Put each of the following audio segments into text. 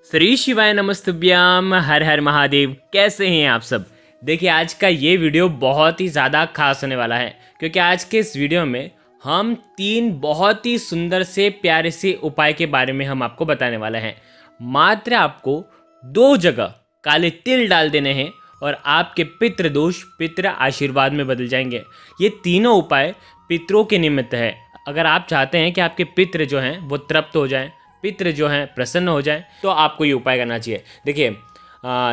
श्री शिवाय नमस्तुभ्याम। हर हर महादेव। कैसे हैं आप सब। देखिए, आज का ये वीडियो बहुत ही ज़्यादा खास होने वाला है, क्योंकि आज के इस वीडियो में हम 3 बहुत ही सुंदर से प्यारे से उपाय के बारे में हम आपको बताने वाले हैं। मात्र आपको 2 जगह काले तिल डाल देने हैं और आपके पितृ दोष पितृ आशीर्वाद में बदल जाएंगे। ये तीनों उपाय पितरों के निमित्त है। अगर आप चाहते हैं कि आपके पितृ जो हैं वो तृप्त हो जाएं, पितृ जो हैं प्रसन्न हो जाएं, तो आपको ये उपाय करना चाहिए। देखिए,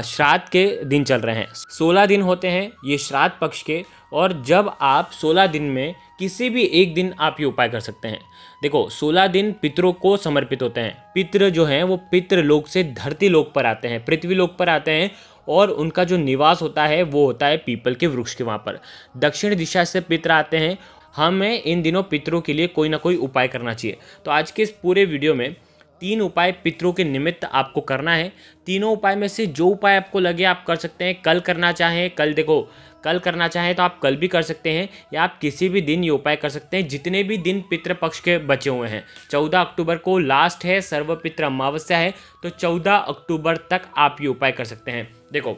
श्राद्ध के दिन चल रहे हैं, 16 दिन होते हैं ये श्राद्ध पक्ष के, और जब आप 16 दिन में किसी भी एक दिन आप ये उपाय कर सकते हैं। देखो, 16 दिन पितरों को समर्पित होते हैं। पितृ जो हैं वो पितृ लोक से धरती लोक पर आते हैं, पृथ्वी लोक पर आते हैं, और उनका जो निवास होता है वो होता है पीपल के वृक्ष के वहाँ पर। दक्षिण दिशा से पितर आते हैं। हमें इन दिनों पितरों के लिए कोई ना कोई उपाय करना चाहिए। तो आज के इस पूरे वीडियो में 3 उपाय पितरों के निमित्त आपको करना है। तीनों उपाय में से जो उपाय आपको लगे आप कर सकते हैं। कल करना चाहें कल करना चाहें तो आप कल भी कर सकते हैं, या आप किसी भी दिन ये उपाय कर सकते हैं, जितने भी दिन पितृपक्ष के बचे हुए हैं। 14 अक्टूबर को लास्ट है, सर्वपितृ अमावस्या है, तो 14 अक्टूबर तक आप ये उपाय कर सकते हैं। देखो,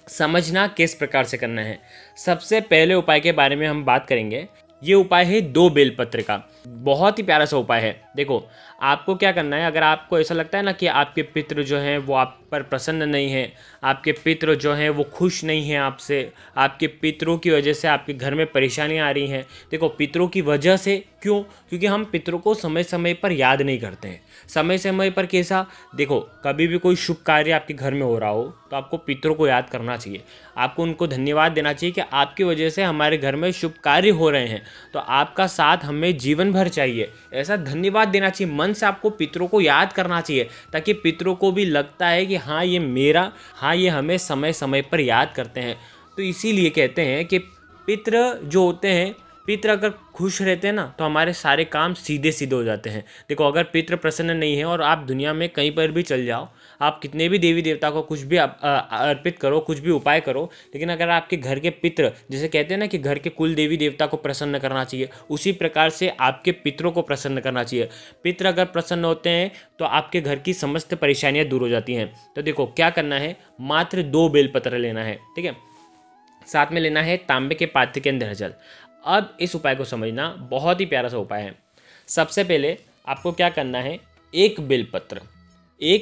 समझना किस प्रकार से करना है। सबसे पहले उपाय के बारे में हम बात करेंगे। ये उपाय है 2 बेलपत्र का। बहुत ही प्यारा सा उपाय है। देखो, आपको क्या करना है, अगर आपको ऐसा लगता है ना कि आपके पितृ जो हैं वो आप पर प्रसन्न नहीं हैं, आपके पितृ जो हैं वो खुश नहीं हैं आपसे, आपके पितरों की वजह से आपके घर में परेशानियां आ रही हैं। देखो, पितरों की वजह से क्यों? क्योंकि हम पितरों को समय समय पर याद नहीं करते हैं। समय समय पर कैसा? देखो, कभी भी कोई शुभ कार्य आपके घर में हो रहा हो तो आपको पितरों को याद करना चाहिए। आपको उनको धन्यवाद देना चाहिए कि आपकी वजह से हमारे घर में शुभ कार्य हो रहे हैं, तो आपका साथ हमें जीवन भर चाहिए। ऐसा धन्यवाद देना चाहिए। मन से आपको पितरों को याद करना चाहिए, ताकि पितरों को भी लगता है कि हाँ ये मेरा, हाँ ये हमें समय समय पर याद करते हैं। तो इसीलिए कहते हैं कि पितृ जो होते हैं, पितृ अगर खुश रहते हैं ना तो हमारे सारे काम सीधे सीधे हो जाते हैं। देखो, अगर पितृ प्रसन्न नहीं है और आप दुनिया में कहीं पर भी चल जाओ, आप कितने भी देवी देवता को कुछ भी अर्पित करो, कुछ भी उपाय करो, लेकिन अगर आपके घर के पितृ, जैसे कहते हैं ना कि घर के कुल देवी देवता को प्रसन्न करना चाहिए, उसी प्रकार से आपके पितरों को प्रसन्न करना चाहिए। पितृ अगर प्रसन्न होते हैं तो आपके घर की समस्त परेशानियाँ दूर हो जाती हैं। तो देखो, क्या करना है, मात्र 2 बेलपत्र लेना है, ठीक है। साथ में लेना है तांबे के पात्र के अंदर जल। अब इस उपाय को समझना, बहुत ही प्यारा सा उपाय है। सबसे पहले आपको क्या करना है, एक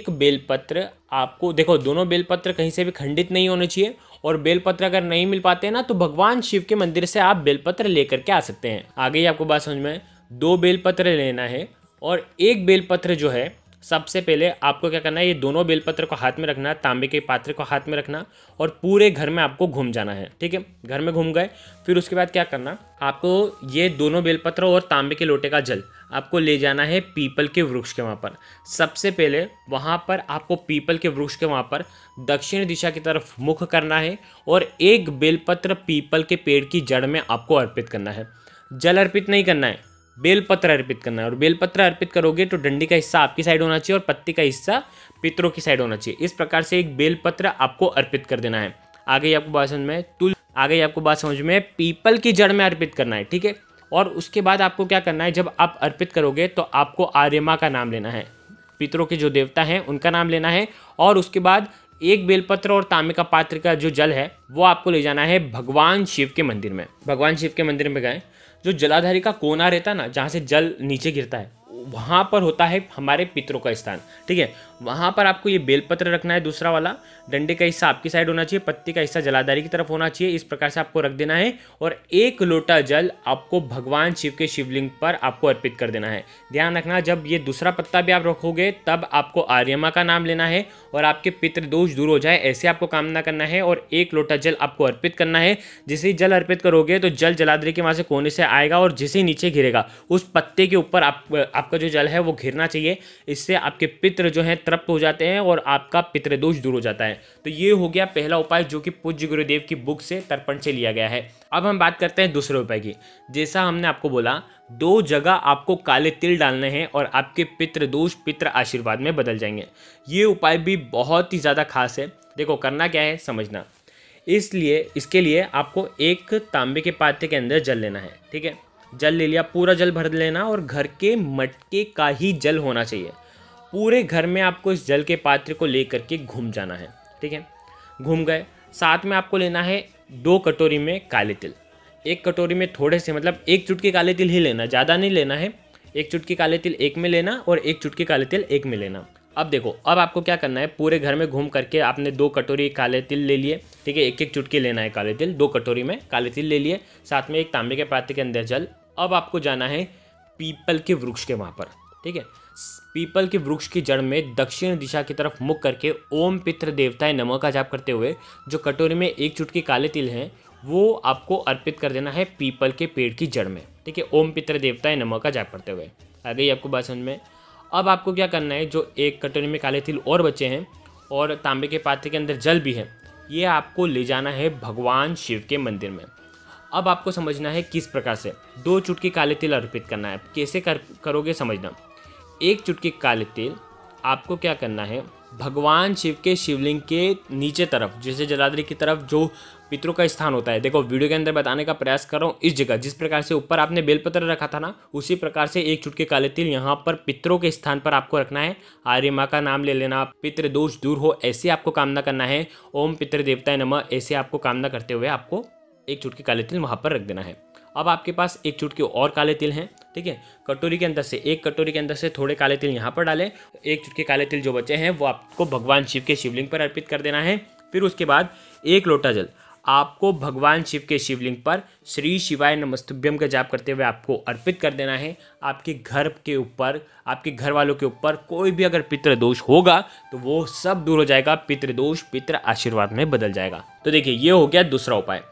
बेलपत्र आपको, देखो, दोनों बेलपत्र कहीं से भी खंडित नहीं होने चाहिए, और बेलपत्र अगर नहीं मिल पाते हैं ना तो भगवान शिव के मंदिर से आप बेलपत्र लेकर के आ सकते हैं। आगे ही आपको बात समझ में, 2 बेलपत्र लेना है, और एक बेलपत्र जो है, सबसे पहले आपको क्या करना है, ये दोनों बेलपत्र को हाथ में रखना, तांबे के पात्र को हाथ में रखना, और पूरे घर में आपको घूम जाना है, ठीक है। घर में घूम गए, फिर उसके बाद क्या करना, आपको ये दोनों बेलपत्र और तांबे के लोटे का जल आपको ले जाना है पीपल के वृक्ष के वहाँ पर। सबसे पहले वहाँ पर आपको पीपल के वृक्ष के वहाँ पर दक्षिण दिशा की तरफ मुख करना है, और एक बेलपत्र पीपल के पेड़ की जड़ में आपको अर्पित करना है। जल अर्पित नहीं करना है, बेलपत्र अर्पित करना है। और बेलपत्र अर्पित करोगे तो डंडी का हिस्सा आपकी साइड होना चाहिए और पत्ती का हिस्सा पितरों की साइड होना चाहिए। इस प्रकार से एक बेलपत्र आपको अर्पित कर देना है। आगे आपको बात समझ में पीपल की जड़ में अर्पित करना है, ठीक है। और उसके बाद आपको क्या करना है, जब आप अर्पित करोगे तो आपको आर्य माँ का नाम लेना है, पितरों के जो देवता हैं उनका नाम लेना है, और उसके बाद एक बेलपत्र और तांबे का पात्र का जो जल है वो आपको ले जाना है भगवान शिव के मंदिर में। भगवान शिव के मंदिर में गए, जो जलाधारी का कोना रहता है ना, जहाँ से जल नीचे गिरता है, वहाँ पर होता है हमारे पितरों का स्थान, ठीक है। वहाँ पर आपको ये बेलपत्र रखना है, दूसरा वाला। डंडे का हिस्सा आपकी साइड होना चाहिए, पत्ती का हिस्सा जलाधारी की तरफ होना चाहिए। इस प्रकार से आपको रख देना है, और 1 लोटा जल आपको भगवान शिव के शिवलिंग पर आपको अर्पित कर देना है। ध्यान रखना, जब ये दूसरा पत्ता भी आप रखोगे तब आपको आर्यमा का नाम लेना है, और आपके पितृदोष दूर हो जाए ऐसे आपको कामना करना है, और 1 लोटा जल आपको अर्पित करना है। जैसे ही जल अर्पित करोगे तो जल जलाधारी के वहाँ से कोने से आएगा, और जैसे ही नीचे गिरेगा उस पत्ते के ऊपर आपका जो जल है वो गिरना चाहिए। इससे आपके पितृ जो हैं तृप्त हो जाते हैं और आपका पितृदोष दूर हो जाता है। तो ये हो गया पहला उपाय, जो कि पूज्य गुरुदेव की बुक से तर्पण से लिया गया है। अब हम बात करते हैं दूसरे उपाय की। जैसा हमने आपको बोला, 2 जगह आपको काले तिल डालने हैं और आपके पितृदोष पितृ आशीर्वाद में बदल जाएंगे। ये उपाय भी बहुत ही ज़्यादा खास है। देखो, करना क्या है समझना। इसके लिए आपको एक तांबे के पात्र के अंदर जल लेना है, ठीक है। जल ले लिया, पूरा जल भर लेना, और घर के मटके का ही जल होना चाहिए। पूरे घर में आपको इस जल के पात्र को लेकर के घूम जाना है। ठीक है, घूम गए। साथ में आपको लेना है 2 कटोरी में काले तिल। एक कटोरी में थोड़े से, मतलब 1 चुटकी काले तिल ही लेना, ज़्यादा नहीं लेना है। 1 चुटकी काले तिल एक में लेना और 1 चुटकी काले तिल एक में लेना। अब देखो, अब आपको क्या करना है, पूरे घर में घूम करके आपने 2 कटोरी काले तिल ले लिए। ठीक है, 1-1 चुटकी लेना है काले तिल, 2 कटोरी में काले तिल ले लिए, साथ में एक तांबे के पात्र के अंदर जल। अब आपको जाना है पीपल के वृक्ष के वहाँ पर। ठीक है, पीपल के वृक्ष की जड़ में दक्षिण दिशा की तरफ मुख करके ओम पितृ देवताय नमः का जाप करते हुए जो कटोरी में 1 चुटकी काले तिल हैं वो आपको अर्पित कर देना है पीपल के पेड़ की जड़ में। ठीक है, ओम पितृ देवताय नमः का जाप करते हुए। आ गई आपको बात समझ में। अब आपको क्या करना है, जो 1 कटोरी में काले तिल और बचे हैं और तांबे के पात्र के अंदर जल भी है, ये आपको ले जाना है भगवान शिव के मंदिर में। अब आपको समझना है किस प्रकार से 2 चुटकी काले तिल अर्पित करना है। कैसे करोगे समझना। 1 चुटकी काले तिल आपको क्या करना है, भगवान शिव के शिवलिंग के नीचे तरफ, जैसे जलाद्री की तरफ जो पितरों का स्थान होता है, देखो वीडियो के अंदर बताने का प्रयास कर रहा हूँ, इस जगह जिस प्रकार से ऊपर आपने बेलपत्र रखा था ना, उसी प्रकार से 1 चुटकी काले तिल यहाँ पर पितरों के स्थान पर आपको रखना है। आर्य माँ का नाम ले लेना, पितृ दोष दूर हो ऐसे आपको कामना करना है। ओम पितृ देवताय नमः ऐसे आपको कामना करते हुए आपको 1 चुटकी काले तिल वहाँ पर रख देना है। अब आपके पास 1 चुटकी और काले तिल हैं। ठीक है, कटोरी के अंदर से 1 कटोरी के अंदर से थोड़े काले तिल यहाँ पर डालें। 1 चुटकी काले तिल जो बचे हैं वो आपको भगवान शिव के शिवलिंग पर अर्पित कर देना है। फिर उसके बाद 1 लोटा जल आपको भगवान शिव के शिवलिंग पर श्री शिवाय नमस्तुभ्यम का जाप करते हुए आपको अर्पित कर देना है। आपके घर के ऊपर, आपके घर वालों के ऊपर कोई भी अगर पितृ दोष होगा तो वो सब दूर हो जाएगा, पितृ दोष पितृ आशीर्वाद में बदल जाएगा। तो देखिए, ये हो गया दूसरा उपाय।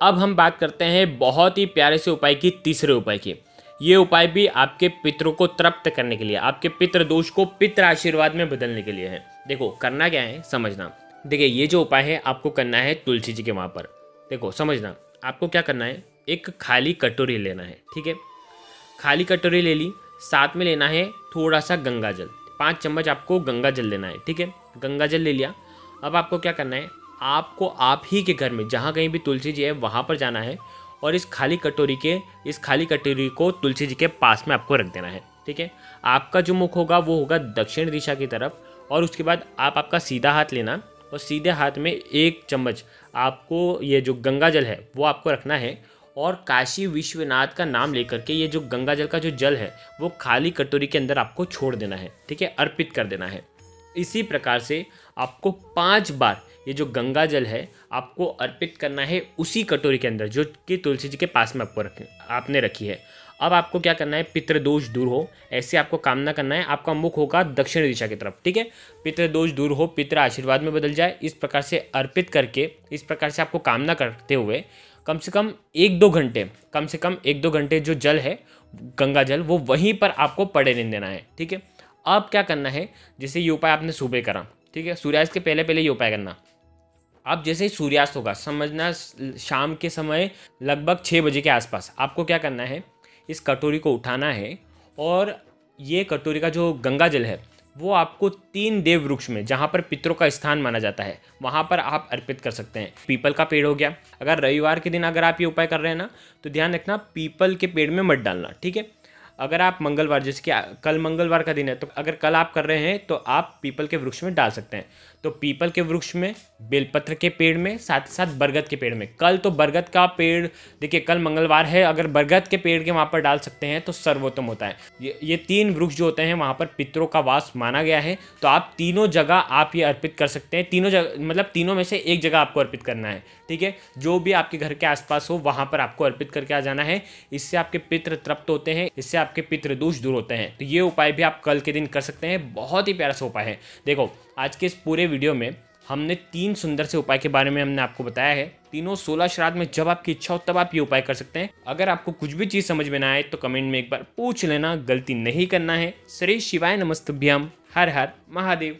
अब हम बात करते हैं बहुत ही प्यारे से उपाय की, तीसरे उपाय की। ये उपाय भी आपके पितरों को तृप्त करने के लिए, आपके पितृ दोष को पितृ आशीर्वाद में बदलने के लिए है। देखो करना क्या है समझना। देखिए, ये जो उपाय है आपको करना है तुलसी जी के वहाँ पर। देखो समझना, आपको क्या करना है, एक खाली कटोरी लेना है। ठीक है, खाली कटोरी ले ली, साथ में लेना है थोड़ा सा गंगा जल, 5 चम्मच आपको गंगा जल लेना है। ठीक है, गंगा जल ले लिया। अब आपको क्या करना है, आपको आप ही के घर में जहाँ कहीं भी तुलसी जी है वहाँ पर जाना है और इस खाली कटोरी को तुलसी जी के पास में आपको रख देना है। ठीक है, आपका जो मुख होगा वो होगा दक्षिण दिशा की तरफ और उसके बाद आपका सीधा हाथ लेना और सीधे हाथ में 1 चम्मच आपको ये जो गंगा जल है वो आपको रखना है और काशी विश्वनाथ का नाम लेकर के ये जो गंगा जल का जो जल है वो खाली कटोरी के अंदर आपको छोड़ देना है। ठीक है, अर्पित कर देना है। इसी प्रकार से आपको 5 बार ये जो गंगा जल है आपको अर्पित करना है उसी कटोरी के अंदर जो कि तुलसी जी के पास में आपने रखी है। अब आपको क्या करना है, पितृदोष दूर हो ऐसे आपको कामना करना है। आपका मुख होगा दक्षिण दिशा की तरफ। ठीक है, पितृदोष दूर हो पितृ आशीर्वाद में बदल जाए, इस प्रकार से अर्पित करके, इस प्रकार से आपको कामना करते हुए कम से कम 1-2 घंटे जो जल है गंगा जल वो वहीं पर आपको पड़े रहने देना है। ठीक है, अब क्या करना है, जैसे ये उपाय आपने सुबह करा, ठीक है, सूर्यास्त के पहले ये उपाय करना। अब जैसे ही सूर्यास्त होगा, समझना शाम के समय लगभग 6 बजे के आसपास, आपको क्या करना है, इस कटोरी को उठाना है और ये कटोरी का जो गंगा जल है वो आपको 3 देव वृक्ष में, जहाँ पर पितरों का स्थान माना जाता है, वहाँ पर आप अर्पित कर सकते हैं। पीपल का पेड़ हो गया, अगर रविवार के दिन अगर आप ये उपाय कर रहे हैं ना तो ध्यान रखना पीपल के पेड़ में मत डालना। ठीक है, अगर आप मंगलवार, जैसे कि कल मंगलवार का दिन है तो अगर कल आप कर रहे हैं तो आप पीपल के वृक्ष में डाल सकते हैं। तो पीपल के वृक्ष में, बेलपत्र के पेड़ में, साथ ही साथ बरगद के पेड़ में। कल तो बरगद का पेड़, देखिए कल मंगलवार है, अगर बरगद के पेड़ के वहाँ पर डाल सकते हैं तो सर्वोत्तम होता है। ये 3 वृक्ष जो होते हैं वहाँ पर पितरों का वास माना गया है, तो आप तीनों जगह आप ये अर्पित कर सकते हैं। तीनों जगह मतलब तीनों में से एक जगह आपको अर्पित करना है। ठीक है, जो भी आपके घर के आसपास हो वहाँ पर आपको अर्पित करके आ जाना है। इससे आपके पितृ तृप्त होते हैं, इससे आपके पितृ दोष दूर होते हैं। तो ये उपाय भी आप कल के दिन कर सकते हैं, बहुत ही प्यारा सा उपाय है। देखो आज के इस पूरे वीडियो में हमने 3 सुंदर से उपाय के बारे में हमने आपको बताया है। तीनों 16 श्राद्ध में जब आपकी इच्छा हो तब आप ये उपाय कर सकते हैं। अगर आपको कुछ भी चीज़ समझ में ना आए तो कमेंट में एक बार पूछ लेना, गलती नहीं करना है। श्री शिवाय नमस्तुभ्यम। हर हर महादेव।